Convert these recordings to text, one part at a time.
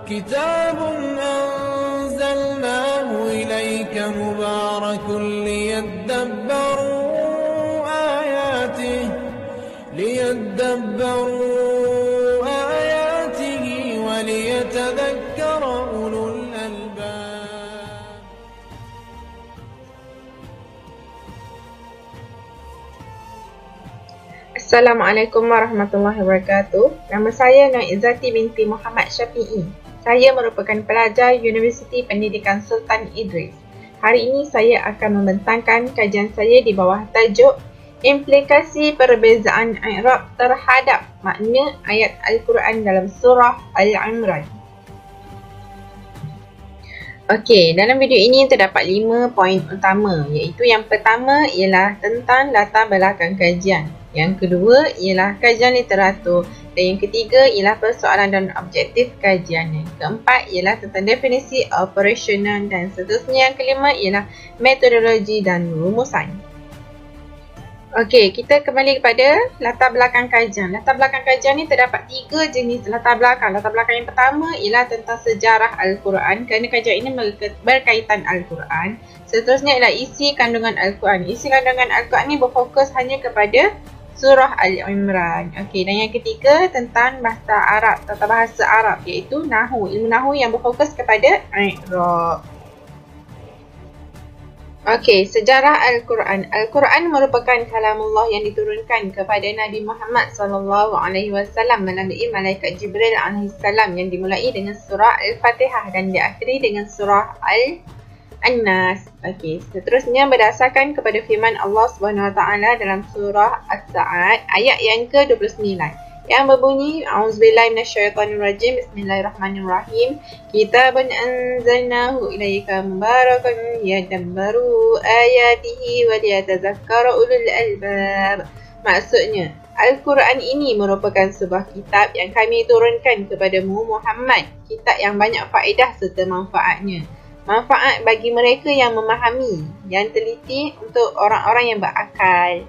كتاب أنزلناه إليك مبارك ليدبروا آياته وليتذكر أولو الألباب. Assalamualaikum warahmatullahi wabarakatuh. Nama saya Nur Izzati binti Muhammad Syafi'i. Saya merupakan pelajar Universiti Pendidikan Sultan Idris. Hari ini saya akan membentangkan kajian saya di bawah tajuk Implikasi Perbezaan I'rab terhadap makna ayat Al-Quran dalam surah Al-Imran. Okey, dalam video ini terdapat 5 poin utama, iaitu yang pertama ialah tentang latar belakang kajian. Yang kedua ialah kajian literatur. Dan yang ketiga ialah persoalan dan objektif kajiannya. Keempat ialah tentang definisi operasional dan seterusnya. Yang kelima ialah metodologi dan rumusan. Okey, kita kembali kepada latar belakang kajian. Latar belakang kajian ni terdapat 3 jenis latar belakang. Latar belakang yang pertama ialah tentang sejarah Al-Quran, kerana kajian ini berkaitan Al-Quran. Seterusnya ialah isi kandungan Al-Quran. Isi kandungan Al-Quran ni berfokus hanya kepada surah Al-Imran. Okey, dan yang ketiga tentang bahasa Arab, tata bahasa Arab, iaitu Nahu, ilmu Nahu yang berfokus kepada I'rab. Okey, sejarah Al-Quran. Al-Quran merupakan kalamullah yang diturunkan kepada Nabi Muhammad SAW melalui malaikat Jibril AS yang dimulai dengan surah Al-Fatihah dan diakhiri dengan surah An-Nas. Okey, seterusnya berdasarkan kepada firman Allah SWT dalam surah As-Sa'ad ayat yang ke-29 yang berbunyi A'udzubillahi minasyaitonirrajim, Bismillahirrahmanirrahim. Kitabun anzalnahu ilaika mubarakun liyadabbaru ayatihi wa liyatadzakkara ulul albab. Maksudnya, Al-Quran ini merupakan sebuah kitab yang kami turunkan kepadamu Muhammad, kitab yang banyak faedah serta manfaatnya. Manfaat bagi mereka yang memahami, yang teliti, untuk orang-orang yang berakal.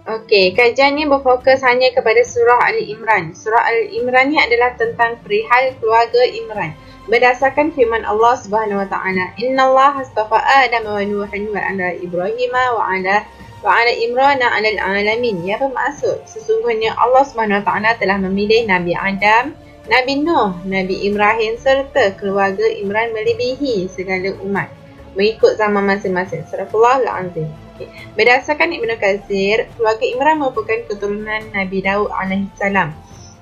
Okey, kajian ni berfokus hanya kepada surah Al-Imran. Surah Al-Imran ni adalah tentang perihal keluarga Imran. Berdasarkan firman Allah Subhanahu Wa Taala, Innallaha astafa Adam wa Nuhan wa ala Ibrahim wa ala Imran 'alal 'alamin. Ya, bermaksud sesungguhnya Allah Subhanahu Wa Taala telah memilih Nabi Adam, Nabi Nuh, Nabi Ibrahim serta keluarga Imran melebihi segala umat mengikut zaman masing-masing. Surahul Azim. Okay. Berdasarkan Ibnu Katsir, keluarga Imran merupakan keturunan Nabi Daud alaihissalam.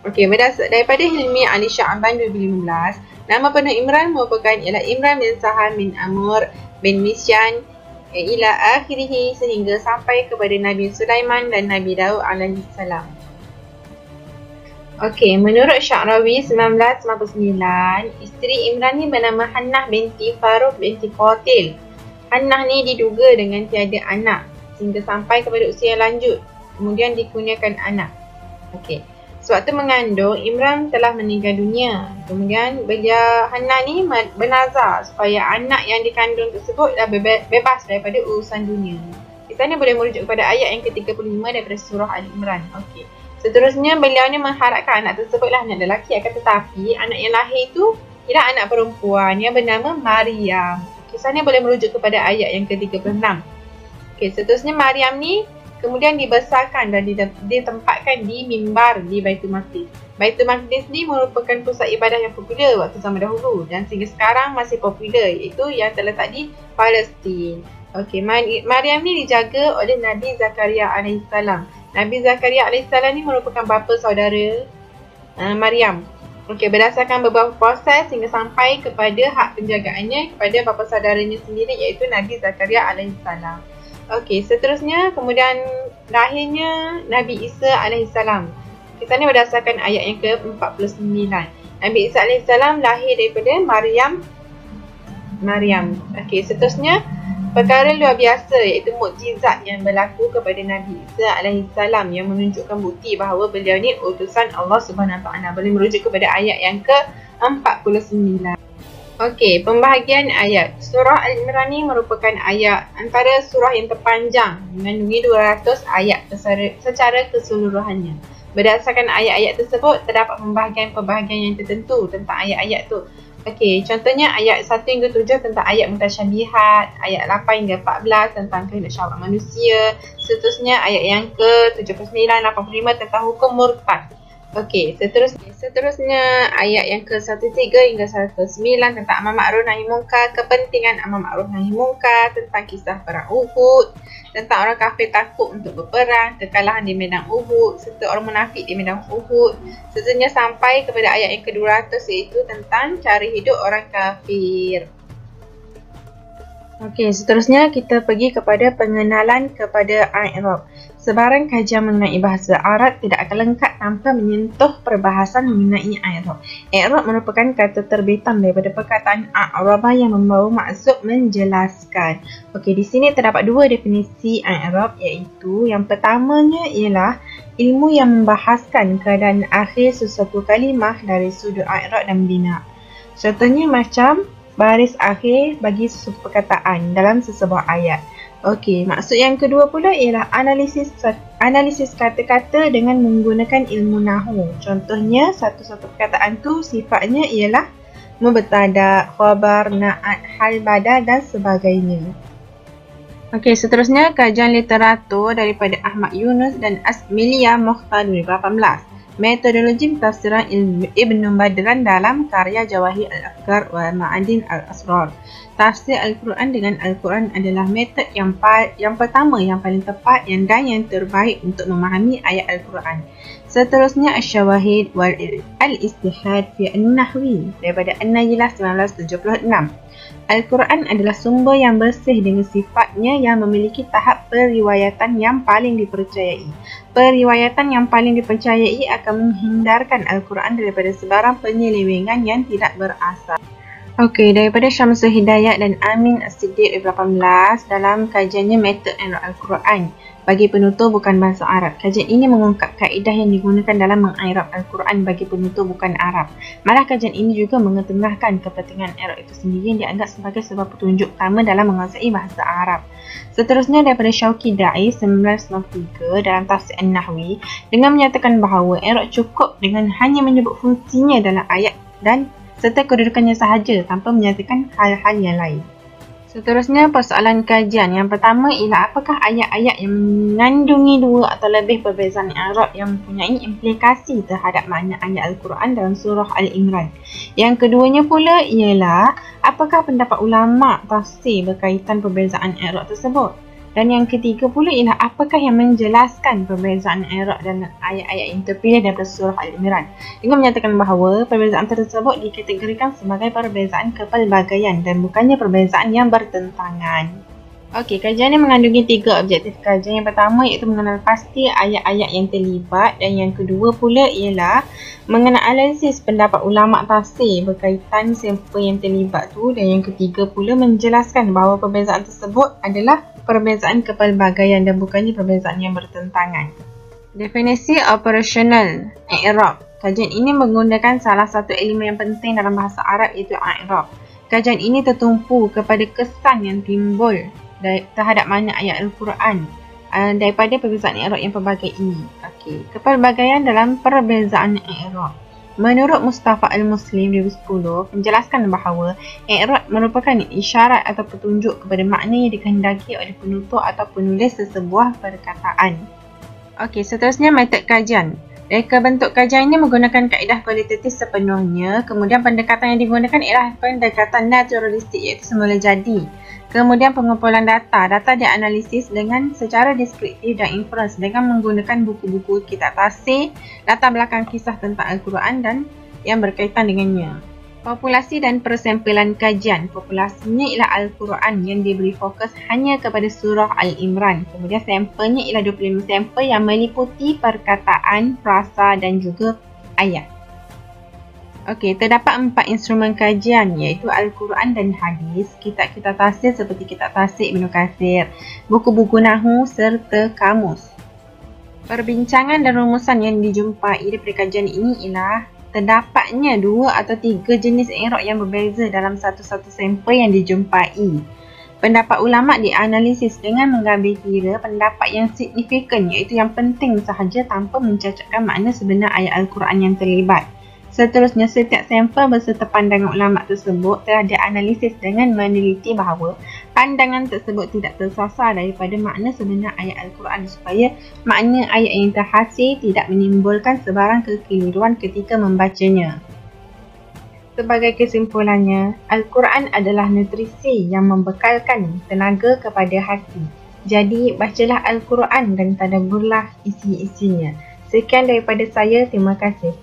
Okey, daripada Hilmi Ali Sya'ban 2015, nama penuh Imran merupakan ialah Imran bin Sahal bin Amr bin Misyan ila akhirih, sehingga sampai kepada Nabi Sulaiman dan Nabi Daud alaihissalam. Okey, menurut Sya'rawi 1999, isteri Imran ni bernama Hannah binti Faruq binti Qatil. Hannah ni diduga dengan tiada anak sehingga sampai kepada usia lanjut, kemudian dikurniakan anak. Okey, sewaktu mengandung, Imran telah meninggal dunia. Kemudian Hannah ni bernazar supaya anak yang dikandung tersebut dah bebas daripada urusan dunia. Di sana boleh merujuk kepada ayat yang ke-35 daripada surah Al-Imran. Okey. Seterusnya, beliau ni mengharapkan anak tersebutlah anak lelaki, akan tetapi anak yang lahir itu ialah anak perempuan yang bernama Maryam. Kisahnya boleh merujuk kepada ayat yang ke-36. Okey, seterusnya Maryam ni kemudian dibesarkan dan ditempatkan di mimbar di Baitul Maqdis. Baitul Maqdis ni merupakan pusat ibadah yang popular waktu zaman dahulu dan sehingga sekarang masih popular, iaitu yang terletak di Palestin. Okey, Maryam ni dijaga oleh Nabi Zakaria alaihissalam. Nabi Zakaria alaihissalam ni merupakan bapa saudara Maryam. Okey, berdasarkan beberapa proses hingga sampai kepada hak penjagaannya kepada bapa saudaranya sendiri, iaitu Nabi Zakaria alaihissalam. Okey, seterusnya kemudian lahirnya Nabi Isa alaihissalam. Kisah ni berdasarkan ayat yang ke-49. Nabi Isa alaihissalam lahir daripada Maryam. Okey, seterusnya perkara luar biasa iaitu mukjizat yang berlaku kepada Nabi Isa alaihissalam yang menunjukkan bukti bahawa beliau ni utusan Allah Subhanahu Wa Taala. Boleh merujuk kepada ayat yang ke-49. Okey, pembahagian ayat. Surah Al-Imran ni merupakan ayat antara surah yang terpanjang, mengandungi 200 ayat secara keseluruhannya. Berdasarkan ayat-ayat tersebut, terdapat pembahagian-pembahagian yang tertentu tentang ayat-ayat tu. Okey, contohnya ayat 1 hingga 7 tentang ayat mutasyabihat, ayat 8 hingga 14 tentang kehendak syahwat manusia, seterusnya ayat yang ke-79, 85 tentang hukum murtad. Okey, seterusnya ayat yang ke-13 hingga 109 tentang amar ma'ruf nahi munkar, kepentingan amar ma'ruf nahi munkar, tentang kisah perang Uhud, tentang orang kafir takut untuk berperang, kekalahan di medan Uhud, serta orang munafik di medan Uhud. Seterusnya sampai kepada ayat yang ke-200 iaitu tentang cara hidup orang kafir. Okey, seterusnya kita pergi kepada pengenalan kepada i'rab. Sebarang kajian mengenai bahasa Arab tidak akan lengkap tanpa menyentuh perbahasan mengenai i'rab. I'rab merupakan kata terbitan daripada perkataan a'raba yang membawa maksud menjelaskan. Okey, di sini terdapat dua definisi i'rab, iaitu yang pertamanya ialah ilmu yang membahaskan keadaan akhir sesuatu kalimah dari sudut i'rab dan bina. Contohnya macam baris akhir bagi sesuatu perkataan dalam sesebuah ayat. Okey, maksud yang kedua pula ialah analisis kata-kata dengan menggunakan ilmu nahwu. Contohnya, satu-satu perkataan tu sifatnya ialah mubtada, khabar, na'at, hal badal dan sebagainya. Okey, seterusnya kajian literatur daripada Ahmad Yunus dan Asmiliyah Mukhtar 2018. Metodologi pentafsiran Ibn Badran dalam karya Jawahir Al-Afkar wa Ma'adin Al-Asrar. Tafsir Al-Quran dengan Al-Quran adalah metod yang pertama, yang paling tepat dan yang terbaik untuk memahami ayat Al-Quran. Seterusnya Asy-Syawahid wal Al-Istihad fi An-Nahwi daripada An-Najlah 1976. Al-Quran adalah sumber yang bersih dengan sifatnya yang memiliki tahap periwayatan yang paling dipercayai. Periwayatan yang paling dipercayai akan menghindarkan Al-Quran daripada sebarang penyelewengan yang tidak berasal. Okey, daripada Syamsul Hidayat dan Amin As-Siddiq 2018 dalam kajiannya Metod Al-Quran bagi penutur bukan bahasa Arab. Kajian ini mengungkap kaedah yang digunakan dalam meng'irab Al-Quran bagi penutur bukan Arab. Malah kajian ini juga mengetengahkan kepentingan i'rab itu sendiri yang dianggap sebagai sebuah petunjuk utama dalam menguasai bahasa Arab. Seterusnya daripada Syauqi Da'i 1993 dalam Tafsir An-Nahwi dengan menyatakan bahawa i'rab cukup dengan hanya menyebut fungsinya dalam ayat dan serta kedudukannya sahaja tanpa menyatakan hal-hal yang lain. Seterusnya persoalan kajian. Yang pertama ialah apakah ayat-ayat yang mengandungi dua atau lebih perbezaan i'rab yang mempunyai implikasi terhadap makna ayat Al-Quran dalam surah Al-Imran. Yang keduanya pula ialah apakah pendapat ulama tafsir berkaitan perbezaan i'rab tersebut. Dan yang ketiga pula ialah apakah yang menjelaskan perbezaan i'rab dalam ayat-ayat yang terpilih daripada surah Al-Imran dengan menyatakan bahawa perbezaan tersebut dikategorikan sebagai perbezaan kepelbagaian dan bukannya perbezaan yang bertentangan. Okey, kajian ini mengandungi tiga objektif kajian. Yang pertama iaitu mengenal pasti ayat-ayat yang terlibat dan yang kedua pula ialah menganalisis pendapat ulama tafsir berkaitan siapa yang terlibat tu dan yang ketiga pula menjelaskan bahawa perbezaan tersebut adalah perbezaan kepelbagaian dan bukannya perbezaan yang bertentangan. Definisi operasional i'rab. Kajian ini menggunakan salah satu elemen yang penting dalam bahasa Arab iaitu i'rab. Kajian ini tertumpu kepada kesan yang timbul terhadap makna ayat Al-Quran daripada perbezaan i'rab yang pelbagai ini. Okey, kepelbagaian dalam perbezaan i'rab. Menurut Mustafa Al-Muslim 2010 menjelaskan bahawa i'rab merupakan isyarat atau petunjuk kepada makna yang dikehendaki oleh penutur atau penulis sesebuah perkataan. Okey, seterusnya metod kajian. Reka bentuk kajian ini menggunakan kaedah kualitatif sepenuhnya. Kemudian pendekatan yang digunakan ialah pendekatan naturalistik iaitu semula jadi. Kemudian pengumpulan data. Data dianalisis dengan secara deskriptif dan inference dengan menggunakan buku-buku kitab tafsir, latar belakang kisah tentang Al-Quran dan yang berkaitan dengannya. Populasi dan persempilan kajian. Populasinya ialah Al-Quran yang diberi fokus hanya kepada surah Al-Imran. Kemudian sampelnya ialah 25 sampel yang meliputi perkataan, frasa dan juga ayat. Okey, terdapat 4 instrumen kajian iaitu Al-Quran dan hadis, kitab-kitab tafsir seperti kitab tafsir Ibn Katsir, buku-buku nahwu serta kamus. Perbincangan dan rumusan yang dijumpai daripada kajian ini ialah terdapatnya 2 atau 3 jenis i'rab yang berbeza dalam satu-satu sampel yang dijumpai. Pendapat ulama' dianalisis dengan mengambil kira pendapat yang signifikan, iaitu yang penting sahaja tanpa mencacatkan makna sebenar ayat Al-Quran yang terlibat. Seterusnya, setiap sampel berserta pandangan ulama' tersebut telah dianalisis dengan meneliti bahawa pandangan tersebut tidak tersasar daripada makna sebenar ayat Al-Quran supaya makna ayat yang terhasil tidak menimbulkan sebarang kekeliruan ketika membacanya. Sebagai kesimpulannya, Al-Quran adalah nutrisi yang membekalkan tenaga kepada hati. Jadi, bacalah Al-Quran dan tadabburlah isi-isinya. Sekian daripada saya, terima kasih.